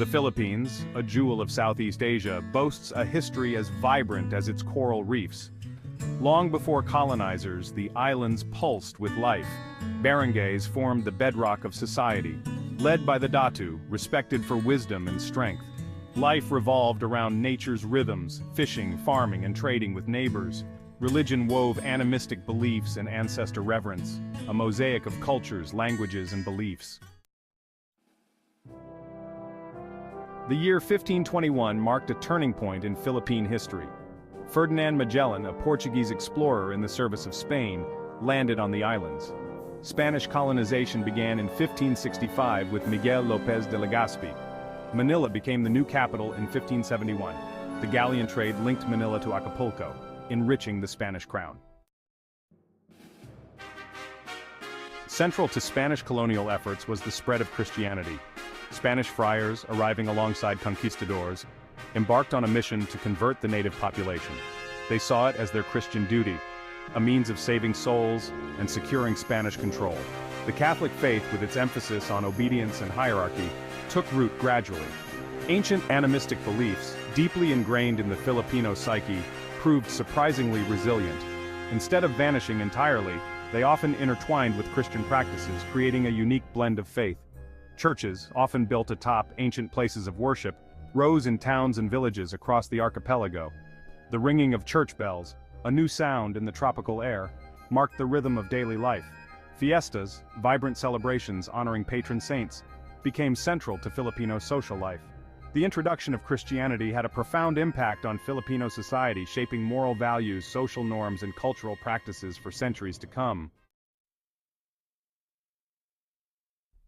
The Philippines, a jewel of Southeast Asia, boasts a history as vibrant as its coral reefs. Long before colonizers, the islands pulsed with life. Barangays formed the bedrock of society. Led by the Datu, respected for wisdom and strength. Life revolved around nature's rhythms, fishing, farming, and trading with neighbors. Religion wove animistic beliefs and ancestor reverence, a mosaic of cultures, languages, and beliefs. The year 1521 marked a turning point in Philippine history. Ferdinand Magellan, a Portuguese explorer in the service of Spain, landed on the islands. Spanish colonization began in 1565 with Miguel López de Legazpi. Manila became the new capital in 1571. The galleon trade linked Manila to Acapulco, enriching the Spanish crown. Central to Spanish colonial efforts was the spread of Christianity. Spanish friars, arriving alongside conquistadors, embarked on a mission to convert the native population. They saw it as their Christian duty, a means of saving souls and securing Spanish control. The Catholic faith, with its emphasis on obedience and hierarchy, took root gradually. Ancient animistic beliefs, deeply ingrained in the Filipino psyche, proved surprisingly resilient. Instead of vanishing entirely, they often intertwined with Christian practices, creating a unique blend of faith. Churches, often built atop ancient places of worship, rose in towns and villages across the archipelago. The ringing of church bells, a new sound in the tropical air, marked the rhythm of daily life. Fiestas, vibrant celebrations honoring patron saints, became central to Filipino social life. The introduction of Christianity had a profound impact on Filipino society, shaping moral values, social norms, and cultural practices for centuries to come.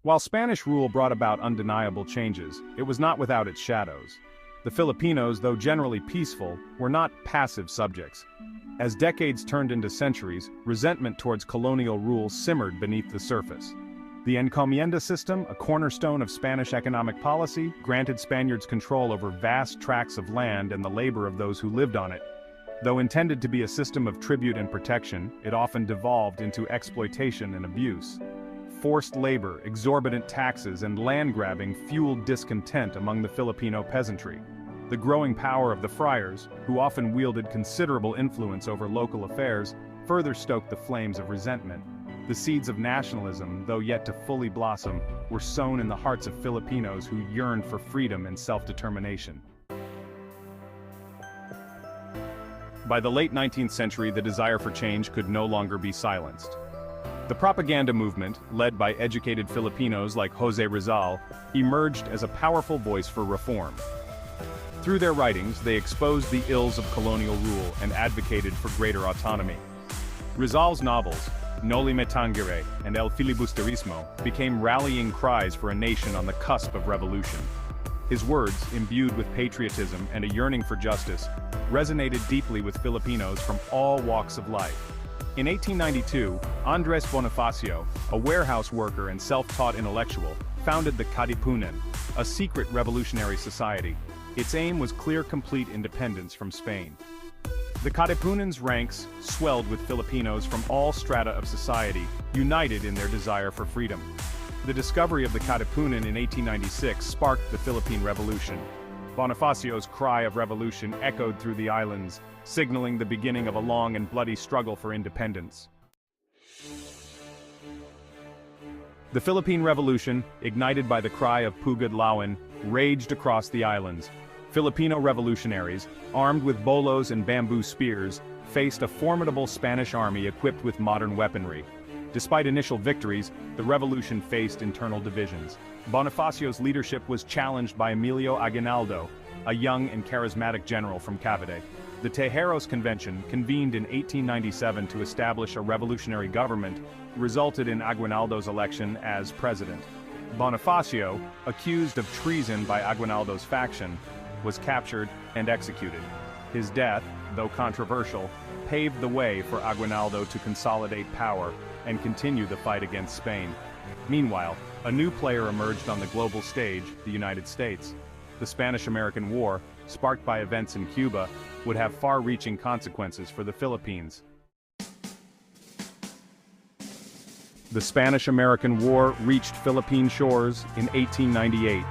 While Spanish rule brought about undeniable changes, it was not without its shadows. The Filipinos, though generally peaceful, were not passive subjects. As decades turned into centuries, resentment towards colonial rule simmered beneath the surface. The encomienda system, a cornerstone of Spanish economic policy, granted Spaniards control over vast tracts of land and the labor of those who lived on it. Though intended to be a system of tribute and protection, it often devolved into exploitation and abuse. Forced labor, exorbitant taxes, and land grabbing fueled discontent among the Filipino peasantry. The growing power of the friars, who often wielded considerable influence over local affairs, further stoked the flames of resentment. The seeds of nationalism, though yet to fully blossom, were sown in the hearts of Filipinos who yearned for freedom and self-determination. By the late 19th century, the desire for change could no longer be silenced. The propaganda movement, led by educated Filipinos like Jose Rizal, emerged as a powerful voice for reform. Through their writings, they exposed the ills of colonial rule and advocated for greater autonomy. Rizal's novels, Noli Me Tangere and El Filibusterismo, became rallying cries for a nation on the cusp of revolution. His words, imbued with patriotism and a yearning for justice, resonated deeply with Filipinos from all walks of life. In 1892, Andres Bonifacio, a warehouse worker and self-taught intellectual, founded the Katipunan, a secret revolutionary society. Its aim was clear complete independence from Spain. The Katipunan's ranks swelled with Filipinos from all strata of society, united in their desire for freedom. The discovery of the Katipunan in 1896 sparked the Philippine Revolution. Bonifacio's cry of revolution echoed through the islands, signaling the beginning of a long and bloody struggle for independence. The Philippine Revolution, ignited by the cry of Pugad Lawan, raged across the islands. Filipino revolutionaries, armed with bolos and bamboo spears, faced a formidable Spanish army equipped with modern weaponry. Despite initial victories, the revolution faced internal divisions. Bonifacio's leadership was challenged by Emilio Aguinaldo, a young and charismatic general from Cavite. The Tejeros Convention, convened in 1897 to establish a revolutionary government, resulted in Aguinaldo's election as president. Bonifacio, accused of treason by Aguinaldo's faction, was captured and executed. His death, though controversial, paved the way for Aguinaldo to consolidate power and continue the fight against Spain. Meanwhile, a new player emerged on the global stage, the United States. The Spanish-American War, sparked by events in Cuba, would have far-reaching consequences for the Philippines. The Spanish-American War reached Philippine shores in 1898.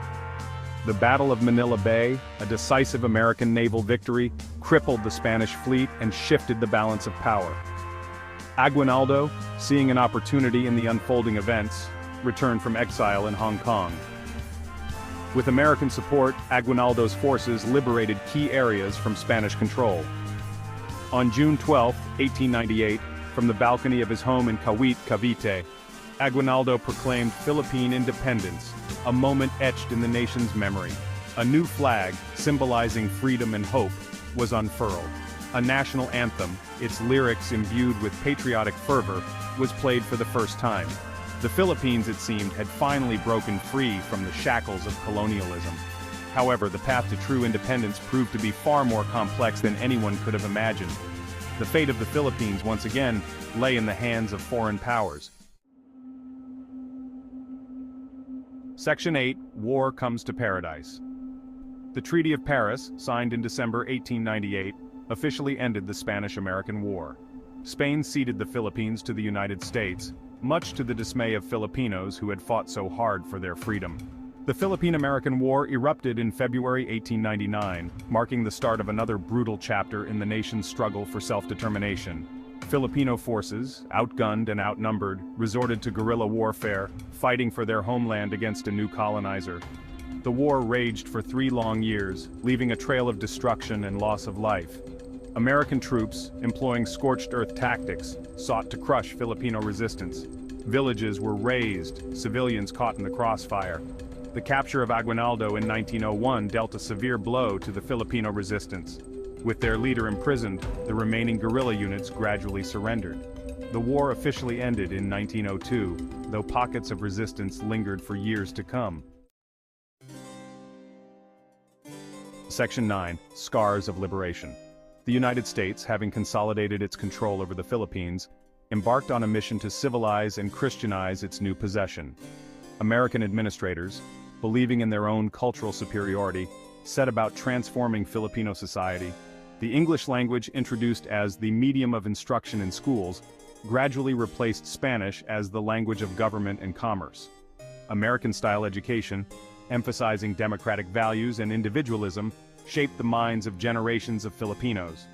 The Battle of Manila Bay, a decisive American naval victory, crippled the Spanish fleet and shifted the balance of power. Aguinaldo, seeing an opportunity in the unfolding events, returned from exile in Hong Kong. With American support, Aguinaldo's forces liberated key areas from Spanish control. On June 12, 1898, from the balcony of his home in Kawit, Cavite, Aguinaldo proclaimed Philippine independence, a moment etched in the nation's memory. A new flag, symbolizing freedom and hope, was unfurled. A national anthem, its lyrics imbued with patriotic fervor, was played for the first time. The Philippines, it seemed, had finally broken free from the shackles of colonialism. However, the path to true independence proved to be far more complex than anyone could have imagined. The fate of the Philippines, once again, lay in the hands of foreign powers. Section 8, War Comes to Paradise. The Treaty of Paris, signed in December 1898, officially ended the Spanish-American War. Spain ceded the Philippines to the United States, much to the dismay of Filipinos who had fought so hard for their freedom. The Philippine-American War erupted in February 1899, marking the start of another brutal chapter in the nation's struggle for self-determination. Filipino forces, outgunned and outnumbered, resorted to guerrilla warfare, fighting for their homeland against a new colonizer. The war raged for 3 long years, leaving a trail of destruction and loss of life. American troops, employing scorched earth tactics, sought to crush Filipino resistance. Villages were razed, civilians caught in the crossfire. The capture of Aguinaldo in 1901 dealt a severe blow to the Filipino resistance. With their leader imprisoned, the remaining guerrilla units gradually surrendered. The war officially ended in 1902, though pockets of resistance lingered for years to come. Section 9, Scars of Liberation. The United States, having consolidated its control over the Philippines, embarked on a mission to civilize and Christianize its new possession. American administrators, believing in their own cultural superiority, set about transforming Filipino society. The English language, introduced as the medium of instruction in schools, gradually replaced Spanish as the language of government and commerce. American-style education, emphasizing democratic values and individualism, shaped the minds of generations of Filipinos.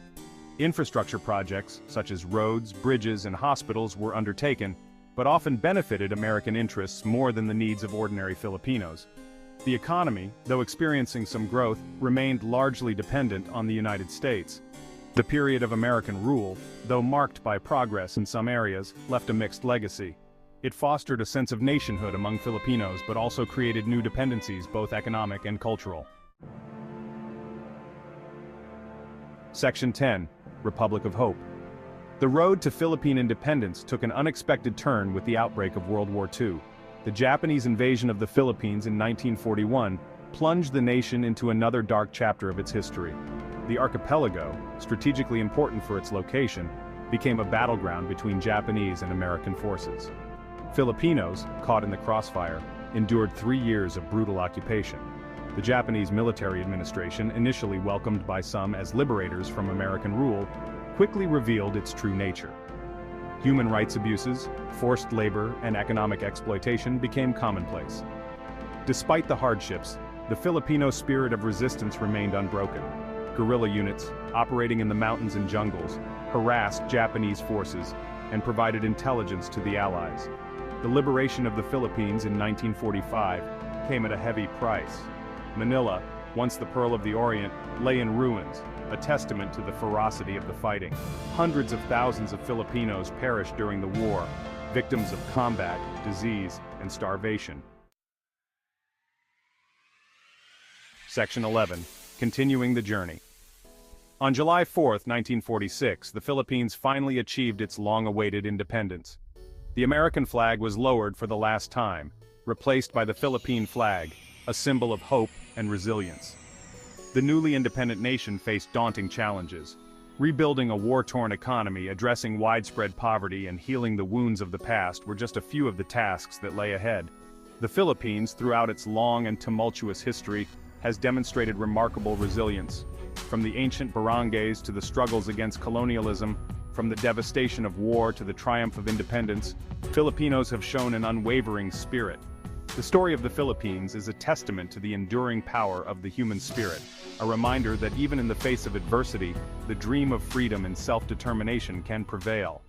Infrastructure projects, such as roads, bridges, and hospitals, were undertaken, but often benefited American interests more than the needs of ordinary Filipinos. The economy, though experiencing some growth, remained largely dependent on the United States. The period of American rule, though marked by progress in some areas, left a mixed legacy. It fostered a sense of nationhood among Filipinos but also created new dependencies, both economic and cultural. Section 10, Republic of Hope. The road to Philippine independence took an unexpected turn with the outbreak of World War II. The Japanese invasion of the Philippines in 1941 plunged the nation into another dark chapter of its history. The archipelago, strategically important for its location, became a battleground between Japanese and American forces. Filipinos, caught in the crossfire, endured 3 years of brutal occupation. The Japanese military administration, initially welcomed by some as liberators from American rule, quickly revealed its true nature. Human rights abuses, forced labor, and economic exploitation became commonplace. Despite the hardships, the Filipino spirit of resistance remained unbroken. Guerrilla units, operating in the mountains and jungles, harassed Japanese forces and provided intelligence to the Allies. The liberation of the Philippines in 1945 came at a heavy price. Manila, once the Pearl of the Orient, lay in ruins, a testament to the ferocity of the fighting. Hundreds of thousands of Filipinos perished during the war, victims of combat, disease, and starvation. Section 11, Continuing the Journey. On July 4, 1946, the Philippines finally achieved its long-awaited independence. The American flag was lowered for the last time, replaced by the Philippine flag, a symbol of hope and resilience. The newly independent nation faced daunting challenges. Rebuilding a war-torn economy, addressing widespread poverty, and healing the wounds of the past were just a few of the tasks that lay ahead. The Philippines, throughout its long and tumultuous history, has demonstrated remarkable resilience. From the ancient barangays to the struggles against colonialism, from the devastation of war to the triumph of independence, Filipinos have shown an unwavering spirit. The story of the Philippines is a testament to the enduring power of the human spirit, a reminder that even in the face of adversity, the dream of freedom and self-determination can prevail.